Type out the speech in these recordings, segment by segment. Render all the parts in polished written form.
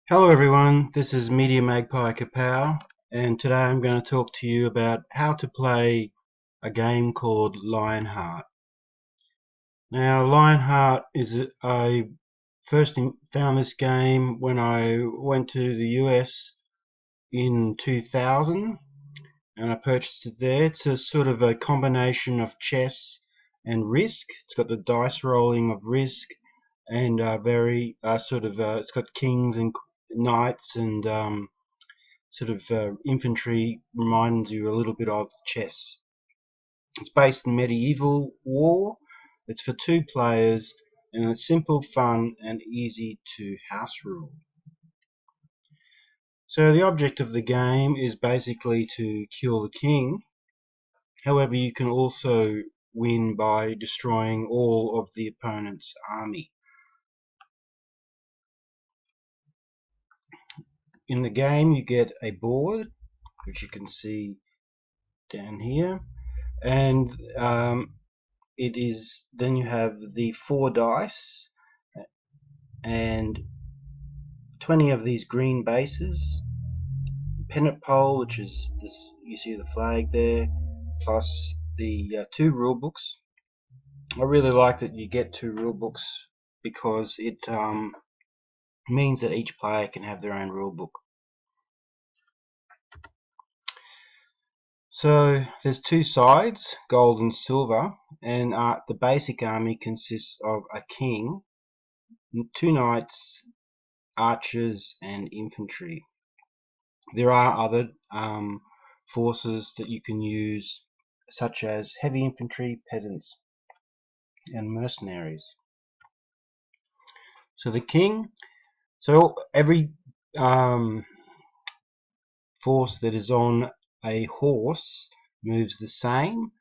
Hello everyone, this is Media Magpie Ka-pow, and today I'm going to talk to you about how to play a game called Lionheart. Now Lionheart is I first found this game when I went to the US in 2000 and I purchased it there. It's a sort of a combination of chess and Risk. It's got the dice rolling of Risk and it's got kings and knights and infantry, reminds you a little bit of chess. It's based in medieval war. It's for two players and it's simple, fun and easy to house rule. So the object of the game is basically to kill the king. However, you can also win by destroying all of the opponent's army. In the game you get a board, which you can see down here, and then you have the 4 dice and 20 of these green bases, pennant pole, which is this, you see the flag there, plus the 2 rule books. I really like that you get 2 rule books because it means that each player can have their own rule book. So there's 2 sides, gold and silver, and the basic army consists of a king, 2 knights, archers and infantry. There are other forces that you can use, such as heavy infantry, peasants and mercenaries. So the king, so every force that is on a horse moves the same,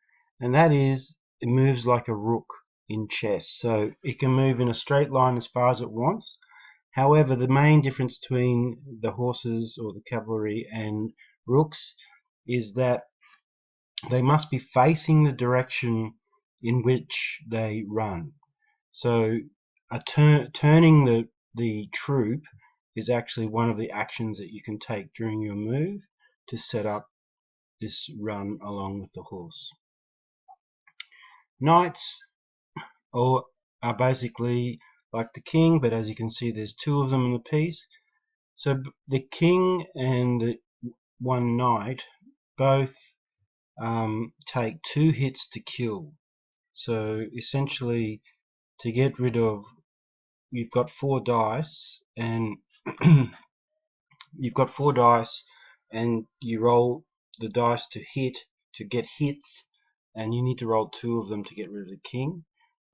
and that is, it moves like a rook in chess. So it can move in a straight line as far as it wants. However, the main difference between the horses or the cavalry and rooks is that they must be facing the direction in which they run. So turning the troop is actually one of the actions that you can take during your move to set up this run along with the horse. Knights are basically like the king, but as you can see there's 2 of them in the piece. So the king and the 1 knight both take 2 hits to kill. So essentially, to get rid of, you've got 4 dice, and you roll the dice to get hits, and you need to roll 2 of them to get rid of the king,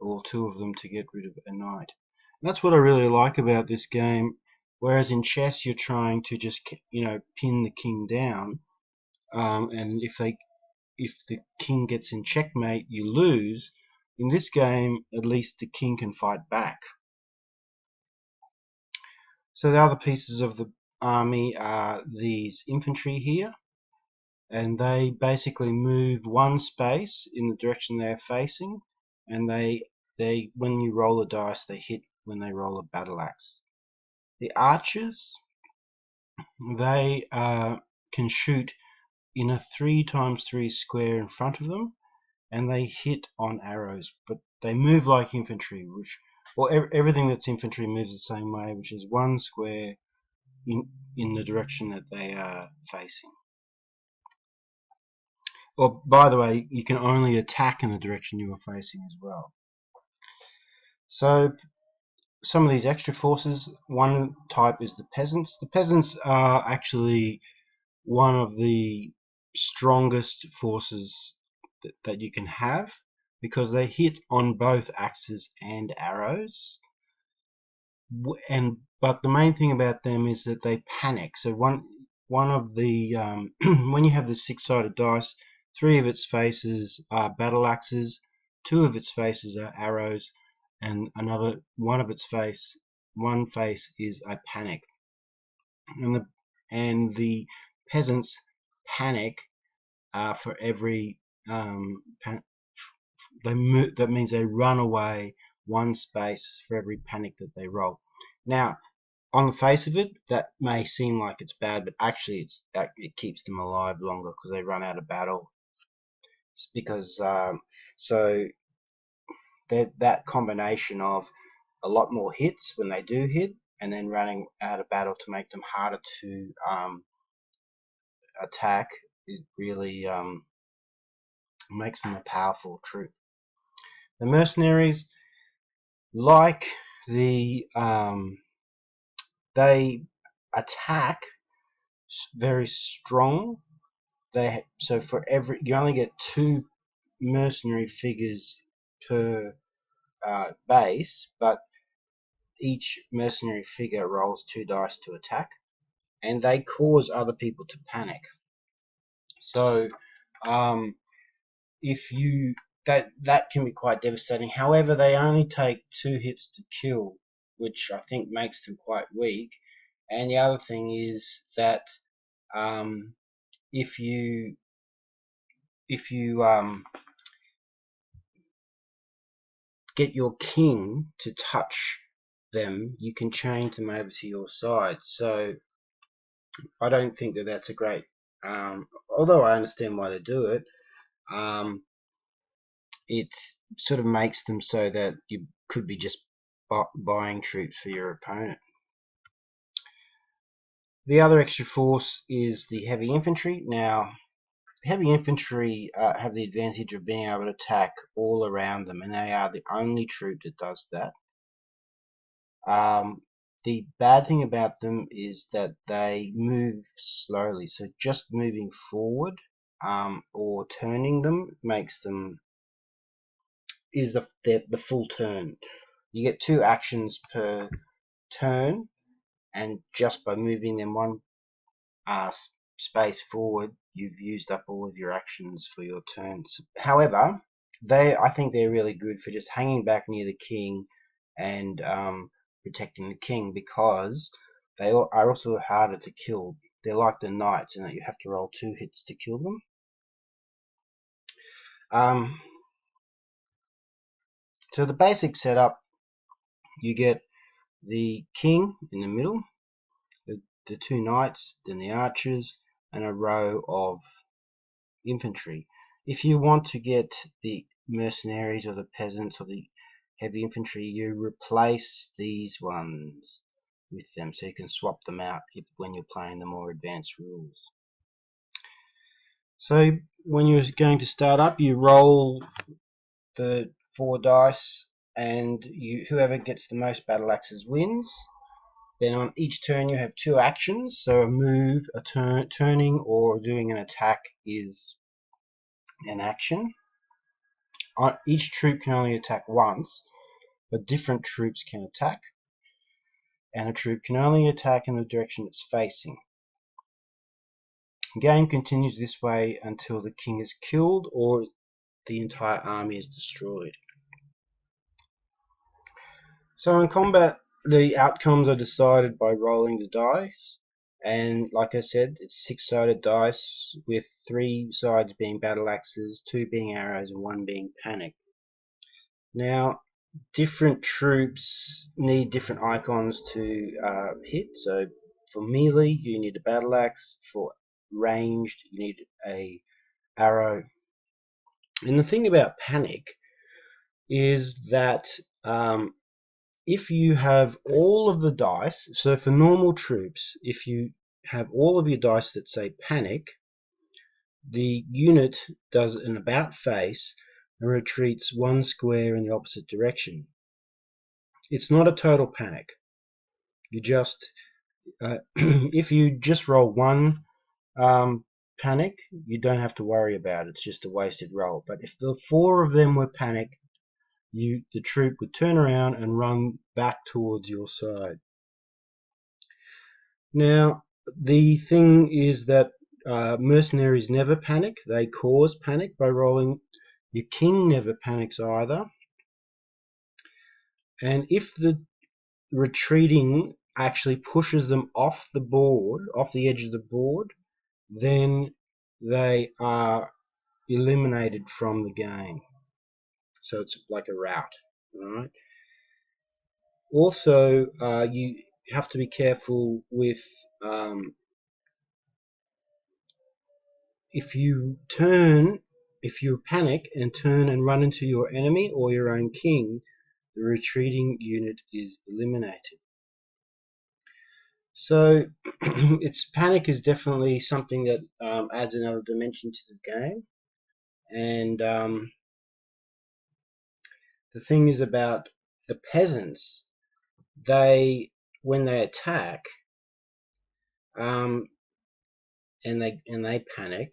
or 2 of them to get rid of a knight. And that's what I really like about this game. Whereas in chess you're trying to just pin the king down, and if the king gets in checkmate you lose. In this game at least the king can fight back. So the other pieces of the army are these infantry here, and they basically move 1 space in the direction they are facing, and they when you roll a dice they hit when they roll a battle axe. The archers, they can shoot in a 3x3 square in front of them, and they hit on arrows, but they move like infantry, everything that's infantry moves the same way, which is 1 square in the direction that they are facing. Or, by the way, you can only attack in the direction you are facing as well. So some of these extra forces, one type is the peasants. The peasants are actually one of the strongest forces that you can have, because they hit on both axes and arrows. But the main thing about them is that they panic. So one of the when you have the 6-sided dice, 3 of its faces are battle axes, 2 of its faces are arrows, and one face is a panic. And the peasants panic for every that means they run away 1 space for every panic that they roll. Now, on the face of it, that may seem like it's bad, but actually it keeps them alive longer because they run out of battle. It's because so that combination of a lot more hits when they do hit, and then running out of battle to make them harder to attack, it really makes them a powerful troop. The mercenaries, like the they attack very strong. So for every, you only get 2 mercenary figures per base, but each mercenary figure rolls 2 dice to attack, and they cause other people to panic. So if you that can be quite devastating. However, they only take 2 hits to kill, which I think makes them quite weak. And the other thing is that um, if you get your king to touch them, you can change them over to your side. So I don't think that that's a great. Although I understand why they do it, it sort of makes them so that you could be just buying troops for your opponent. The other extra force is the heavy infantry. Now, heavy infantry have the advantage of being able to attack all around them, and they are the only troop that does that. The bad thing about them is that they move slowly, so just moving forward or turning them makes them is the full turn. You get 2 actions per turn, and just by moving them one space forward, you've used up all of your actions for your turns. However, I think they're really good for just hanging back near the king and protecting the king, because they are also harder to kill. They're like the knights in that you have to roll 2 hits to kill them. So the basic setup, you get the king in the middle, the 2 knights, then the archers, and a row of infantry. If you want to get the mercenaries or the peasants or the heavy infantry, you replace these ones with them, so you can swap them out when you're playing the more advanced rules. So when you're going to start up, you roll the 4 dice, and whoever gets the most battle axes wins. Then on each turn you have 2 actions, so a move, a turning, or doing an attack is an action. Each troop can only attack once, but different troops can attack, and a troop can only attack in the direction it's facing. The game continues this way until the king is killed or the entire army is destroyed. So in combat, the outcomes are decided by rolling the dice, and like I said, it's 6-sided dice with 3 sides being battle axes, 2 being arrows, and 1 being panic. Now, different troops need different icons to hit. So for melee, you need a battle axe. For ranged, you need a arrow. And the thing about panic is that if you have all of the dice, so for normal troops, if you have all of your dice that say panic, the unit does an about face and retreats 1 square in the opposite direction. It's not a total panic. You just if you just roll 1 panic, you don't have to worry about it. It's just a wasted roll. But if the 4 of them were panic, the troop would turn around and run back towards your side. Now, the thing is that mercenaries never panic. They cause panic by rolling. Your king never panics either. And if the retreating actually pushes them off the board, off the edge of the board, then they are eliminated from the game. So it's like a rout, right? Also, you you have to be careful with if you panic and turn and run into your enemy or your own king, the retreating unit is eliminated. So panic is definitely something that adds another dimension to the game. And the thing is about the peasants, when they attack and they panic,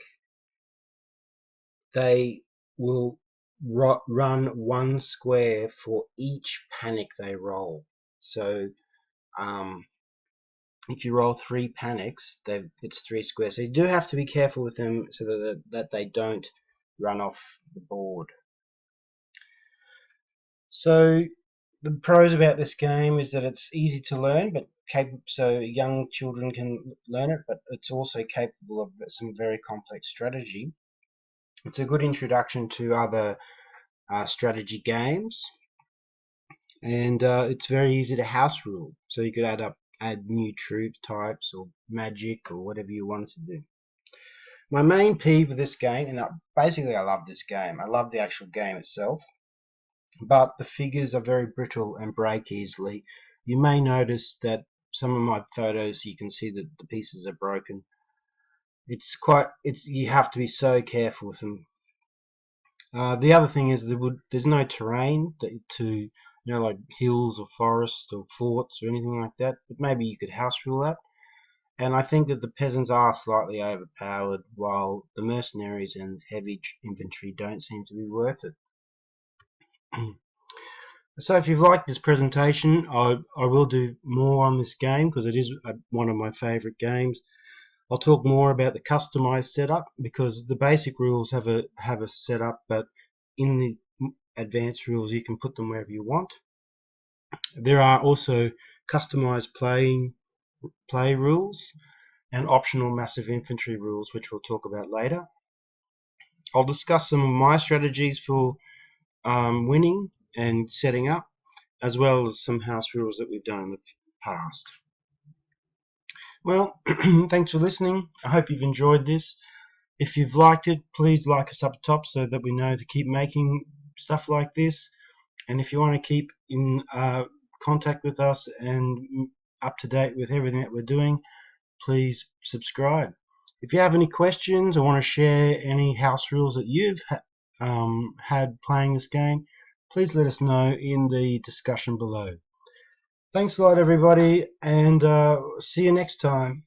they will run one square for each panic they roll. So if you roll 3 panics, it's 3 squares. So you do have to be careful with them so that they don't run off the board. So the pros about this game is that it's easy to learn, but so young children can learn it, but it's also capable of some very complex strategy. It's a good introduction to other strategy games, and it's very easy to house rule. So you could add new troop types or magic or whatever you wanted to do. My main peeve with this game, and basically I love this game. I love the actual game itself, but the figures are very brittle and break easily. You may notice that some of my photos, you can see that the pieces are broken. You have to be so careful with them. The other thing is there's no terrain to like hills or forests or forts or anything like that. But maybe you could house rule that. And I think that the peasants are slightly overpowered, while the mercenaries and heavy infantry don't seem to be worth it. So if you've liked this presentation, I will do more on this game because it is one of my favourite games. I'll talk more about the customized setup because the basic rules have a setup, but in the advanced rules you can put them wherever you want. There are also customized play rules and optional massive infantry rules, which we'll talk about later. I'll discuss some of my strategies for winning and setting up, as well as some house rules that we've done in the past. Well, thanks for listening. I hope you've enjoyed this. If you've liked it, please like us up top so that we know to keep making stuff like this. And if you want to keep in contact with us and up to date with everything that we're doing, please subscribe. If you have any questions or want to share any house rules that you've had playing this game, please let us know in the discussion below. Thanks a lot, everybody, and see you next time.